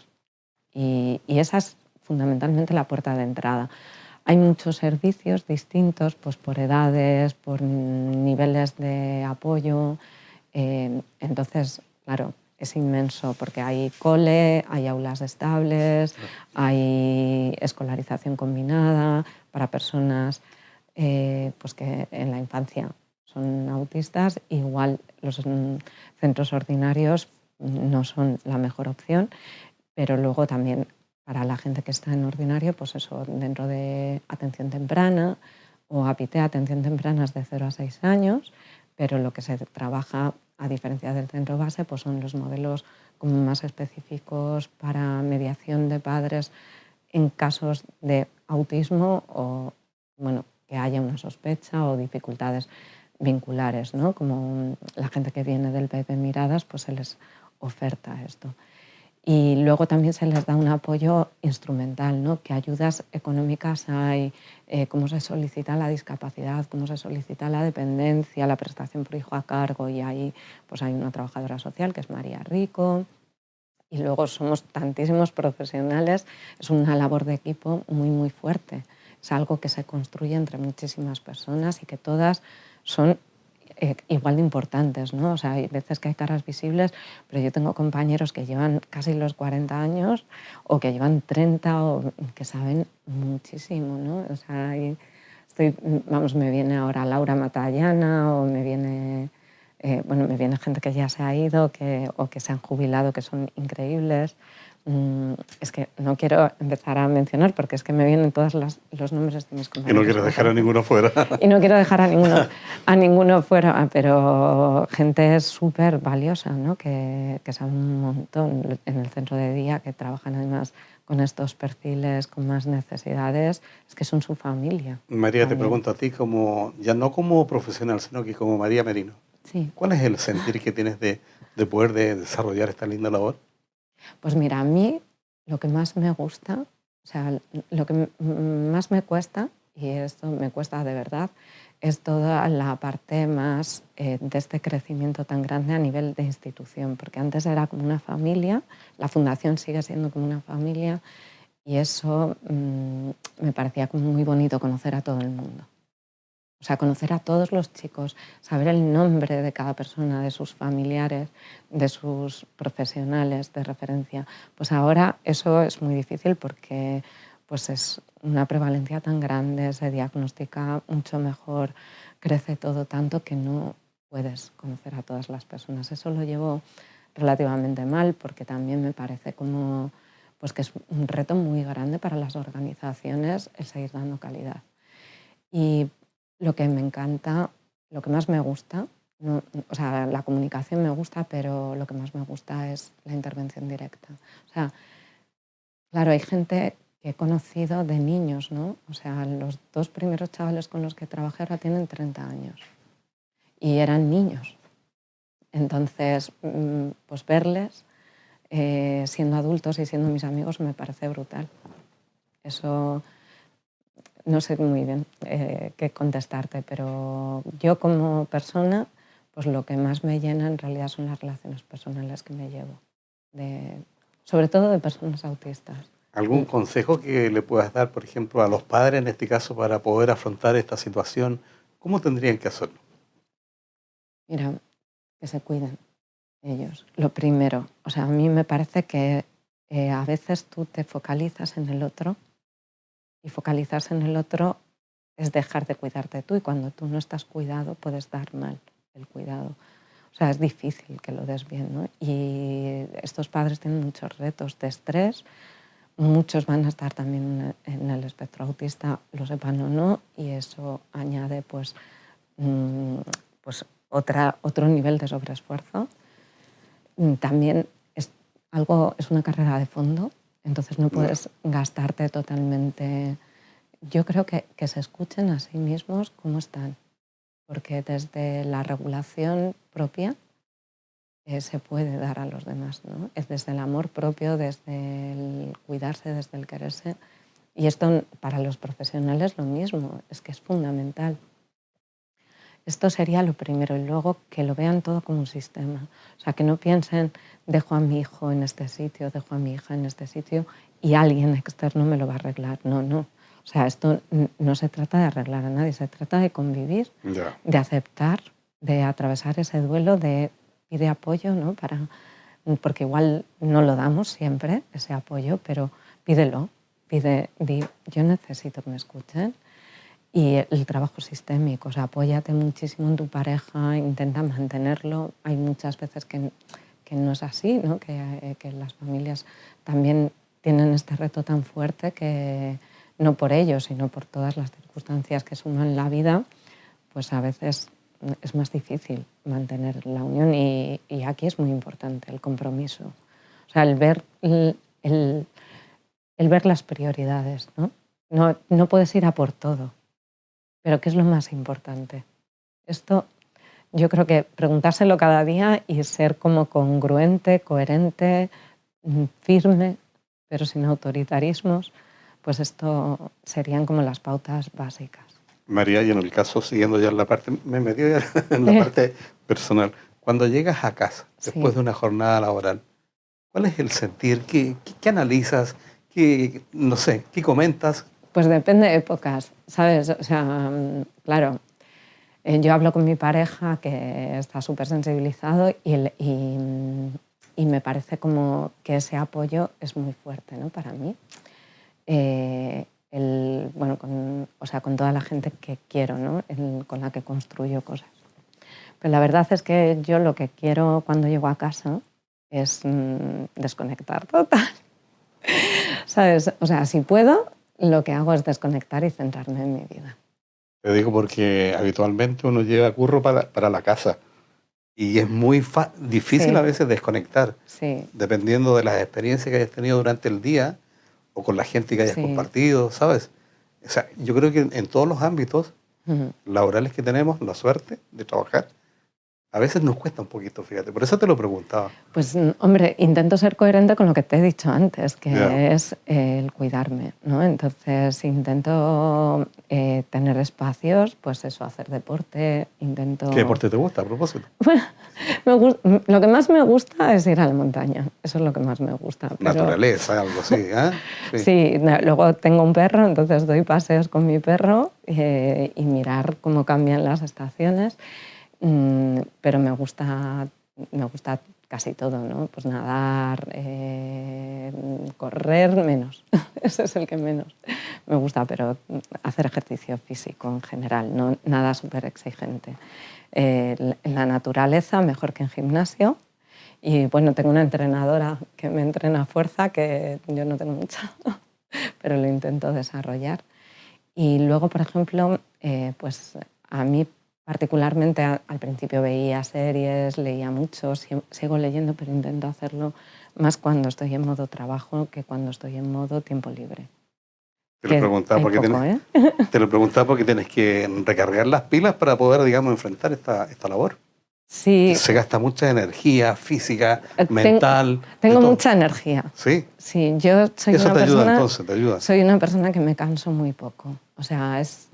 Y esa es fundamentalmente la puerta de entrada. Hay muchos servicios distintos, pues por edades, por niveles de apoyo. Entonces, claro, es inmenso porque hay cole, hay aulas estables, hay escolarización combinada para personas pues que en la infancia son autistas. Igual los centros ordinarios no son la mejor opción, pero luego también para la gente que está en ordinario, pues eso, dentro de atención temprana o APITE, atención temprana es de 0 a 6 años, pero lo que se trabaja, a diferencia del centro base, pues son los modelos como más específicos para mediación de padres en casos de autismo o, bueno, que haya una sospecha o dificultades vinculares, ¿no? Como la gente que viene del PP Miradas, pues se les oferta esto. Y luego también se les da un apoyo instrumental, ¿no? Que ayudas económicas hay, cómo se solicita la discapacidad, cómo se solicita la dependencia, la prestación por hijo a cargo, y ahí pues hay una trabajadora social que es María Rico, y luego somos tantísimos profesionales, es una labor de equipo muy, muy fuerte. Es algo que se construye entre muchísimas personas y que todas son igual de importantes, ¿no? O sea, hay veces que hay caras visibles, pero yo tengo compañeros que llevan casi los 40 años o que llevan 30 o que saben muchísimo, ¿no? O sea, me viene ahora Laura Matallana o me viene, me viene gente que ya se ha ido o que se han jubilado, que son increíbles. Es que no quiero empezar a mencionar porque es que me vienen todos los nombres de mis compañeros. Y no quiero dejar a ninguno fuera. Y no quiero dejar a ninguno fuera, pero gente súper valiosa, ¿no? que sabe un montón en el centro de día, que trabajan además con estos perfiles con más necesidades, es que son su familia. María, te pregunto a ti, ya no como profesional, sino que como María Merino. Sí. ¿Cuál es el sentir que tienes de poder desarrollar esta linda labor? Pues mira, a mí lo que más me gusta, o sea, lo que más me cuesta, y esto me cuesta de verdad, es toda la parte más de este crecimiento tan grande a nivel de institución, porque antes era como una familia, la fundación sigue siendo como una familia, y eso me parecía como muy bonito, conocer a todo el mundo. O sea, conocer a todos los chicos, saber el nombre de cada persona, de sus familiares, de sus profesionales de referencia. Pues ahora eso es muy difícil porque pues es una prevalencia tan grande, se diagnostica mucho mejor, crece todo tanto que no puedes conocer a todas las personas. Eso lo llevo relativamente mal porque también me parece como pues que es un reto muy grande para las organizaciones el seguir dando calidad. Y lo que me encanta, lo que más me gusta, o sea, la comunicación me gusta, pero lo que más me gusta es la intervención directa. O sea, claro, hay gente que he conocido de niños, ¿no? O sea, los 2 primeros chavales con los que trabajé ahora tienen 30 años y eran niños. Entonces, pues verles siendo adultos y siendo mis amigos me parece brutal. Eso... No sé muy bien qué contestarte, pero yo como persona, pues lo que más me llena en realidad son las relaciones personales que me llevo, sobre todo de personas autistas. ¿Algún consejo que le puedas dar, por ejemplo, a los padres en este caso para poder afrontar esta situación? ¿Cómo tendrían que hacerlo? Mira, que se cuiden ellos, lo primero. O sea, a mí me parece que a veces tú te focalizas en el otro y focalizarse en el otro es dejar de cuidarte tú, y cuando tú no estás cuidado puedes dar mal el cuidado. O O sea, es difícil que lo des bien, ¿no? Y estos padres tienen muchos retos de estrés, muchos van a estar también en el espectro autista, lo sepan o no, y eso añade pues otro nivel de sobreesfuerzo. También es una carrera de fondo, entonces no puedes gastarte totalmente. Yo creo que se escuchen a sí mismos cómo están, porque desde la regulación propia se puede dar a los demás, ¿no? Es desde el amor propio, desde el cuidarse, desde el quererse. Y esto para los profesionales lo mismo, es que es fundamental. Esto sería lo primero, y luego que lo vean todo como un sistema. O sea, que no piensen, dejo a mi hijo en este sitio, dejo a mi hija en este sitio y alguien externo me lo va a arreglar. No, no. O sea, esto no se trata de arreglar a nadie, se trata de convivir, de aceptar, de atravesar ese duelo, de pedir apoyo, ¿no? Porque igual no lo damos siempre, ese apoyo, pero pídelo. Yo necesito que me escuchen. Y el trabajo sistémico, o sea, apóyate muchísimo en tu pareja, intenta mantenerlo. Hay muchas veces que no es así, ¿no? Que las familias también tienen este reto tan fuerte que no por ellos, sino por todas las circunstancias que suman la vida, pues a veces es más difícil mantener la unión y aquí es muy importante el compromiso. O sea, el ver las prioridades, ¿no? No puedes ir a por todo. Pero ¿qué es lo más importante? Esto yo creo que preguntárselo cada día y ser como congruente, coherente, firme, pero sin autoritarismos, pues esto serían como las pautas básicas. María, y en el caso, siguiendo ya en la parte, me metió ya en la parte personal. Cuando llegas a casa, después de una jornada laboral, ¿cuál es el sentir? ¿Qué analizas? No sé, ¿qué comentas? Pues depende de épocas, ¿sabes? O sea, claro, yo hablo con mi pareja que está súper sensibilizado y me parece como que ese apoyo es muy fuerte, ¿no? Para mí. Con toda la gente que quiero, ¿no? Con la que construyo cosas. Pero la verdad es que yo lo que quiero cuando llego a casa es desconectar total. ¿Sabes? O sea, si puedo, lo que hago es desconectar y centrarme en mi vida. Te digo porque habitualmente uno lleva curro para la casa y es muy difícil a veces desconectar, dependiendo de las experiencias que hayas tenido durante el día o con la gente que hayas compartido, ¿sabes? O sea, yo creo que en todos los ámbitos laborales que tenemos, la suerte de trabajar, a veces nos cuesta un poquito, fíjate. Por eso te lo preguntaba. Pues, hombre, intento ser coherente con lo que te he dicho antes, que es el cuidarme, ¿no? Entonces, intento tener espacios, pues eso, hacer deporte, intento... ¿Qué deporte te gusta, a propósito? Bueno, lo que más me gusta es ir a la montaña. Eso es lo que más me gusta. Naturaleza, algo así, ¿eh? Sí, luego tengo un perro, entonces doy paseos con mi perro y mirar cómo cambian las estaciones. Pero me gusta casi todo, ¿no? Pues nadar, correr, menos. Ese es el que menos me gusta, pero hacer ejercicio físico en general, no nada súper exigente. En la naturaleza, mejor que en gimnasio. Y bueno, tengo una entrenadora que me entrena a fuerza, que yo no tengo mucha, pero lo intento desarrollar. Y luego, por ejemplo, pues a mí particularmente al principio veía series, leía mucho, sigo leyendo, pero intento hacerlo más cuando estoy en modo trabajo que cuando estoy en modo tiempo libre. Te lo preguntaba porque tienes que recargar las pilas para poder, digamos, enfrentar esta labor. Sí. Se gasta mucha energía física, mental. Tengo mucha energía. Sí. Sí, yo soy Eso una te persona. Ayuda, entonces, te ayuda. Soy una persona que me canso muy poco. O sea, es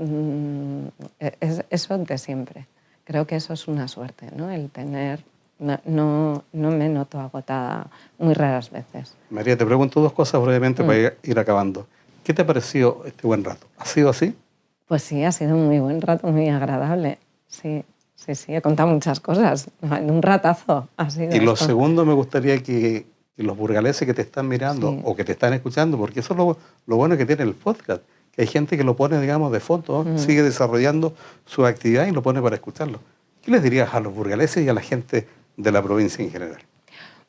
eso de siempre. Creo que eso es una suerte, ¿no? El tener. No me noto agotada muy raras veces. María, te pregunto dos cosas brevemente para ir acabando. ¿Qué te ha parecido este buen rato? ¿Ha sido así? Pues sí, ha sido un muy buen rato, muy agradable. Sí, he contado muchas cosas. Un ratazo ha sido. Y lo segundo, me gustaría que los burgaleses que te están mirando o que te están escuchando, porque eso es lo bueno que tiene el podcast, que hay gente que lo pone, digamos, de fondo, sigue desarrollando su actividad y lo pone para escucharlo. ¿Qué les dirías a los burgaleses y a la gente de la provincia en general?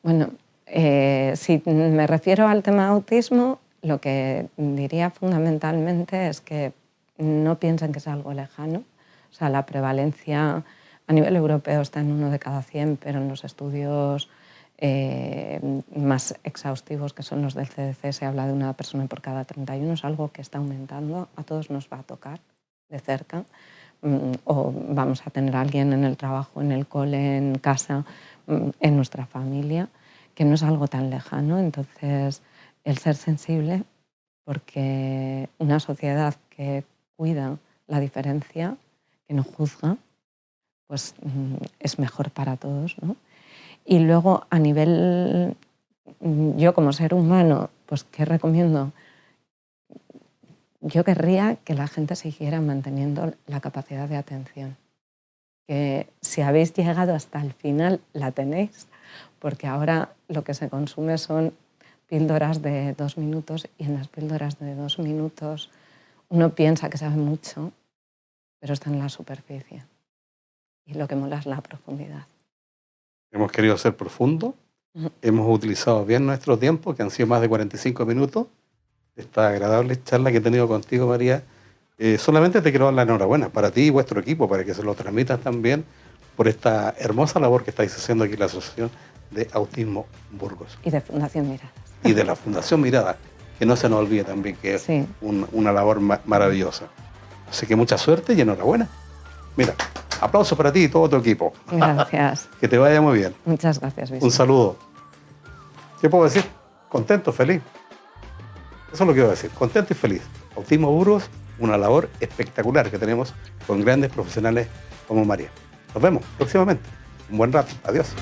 Bueno, si me refiero al tema autismo, lo que diría fundamentalmente es que no piensen que es algo lejano. O sea, la prevalencia a nivel europeo está en 1 de cada 100, pero en los estudios más exhaustivos, que son los del CDC, se habla de 1 persona por cada 31. Es algo que está aumentando. A todos nos va a tocar de cerca. O vamos a tener a alguien en el trabajo, en el cole, en casa, en nuestra familia, que no es algo tan lejano. Entonces, el ser sensible, porque una sociedad que cuida la diferencia, que no juzga, pues es mejor para todos, ¿no? Y luego, a nivel, yo como ser humano, pues ¿qué recomiendo? Yo querría que la gente siguiera manteniendo la capacidad de atención. Que si habéis llegado hasta el final, la tenéis, porque ahora lo que se consume son píldoras de 2 minutos, y en las píldoras de 2 minutos uno piensa que sabe mucho, pero está en la superficie. Y lo que mola es la profundidad. Hemos querido ser profundos, hemos utilizado bien nuestro tiempo, que han sido más de 45 minutos. Esta agradable charla que he tenido contigo, María. Solamente te quiero dar la enhorabuena para ti y vuestro equipo, para que se lo transmitas también por esta hermosa labor que estáis haciendo aquí en la Asociación de Autismo Burgos. Y de Fundación Miradas. Y de la Fundación Mirada, que no se nos olvide también que es Sí. una labor maravillosa. Así que mucha suerte y enhorabuena. Mira, aplausos para ti y todo tu equipo. Gracias. Que te vaya muy bien. Muchas gracias, Vicente. Un saludo. ¿Qué puedo decir? Contento, feliz. Eso es lo que quiero decir. Contento y feliz. Autismo Burgos, una labor espectacular que tenemos con grandes profesionales como María. Nos vemos próximamente. Un buen rato. Adiós.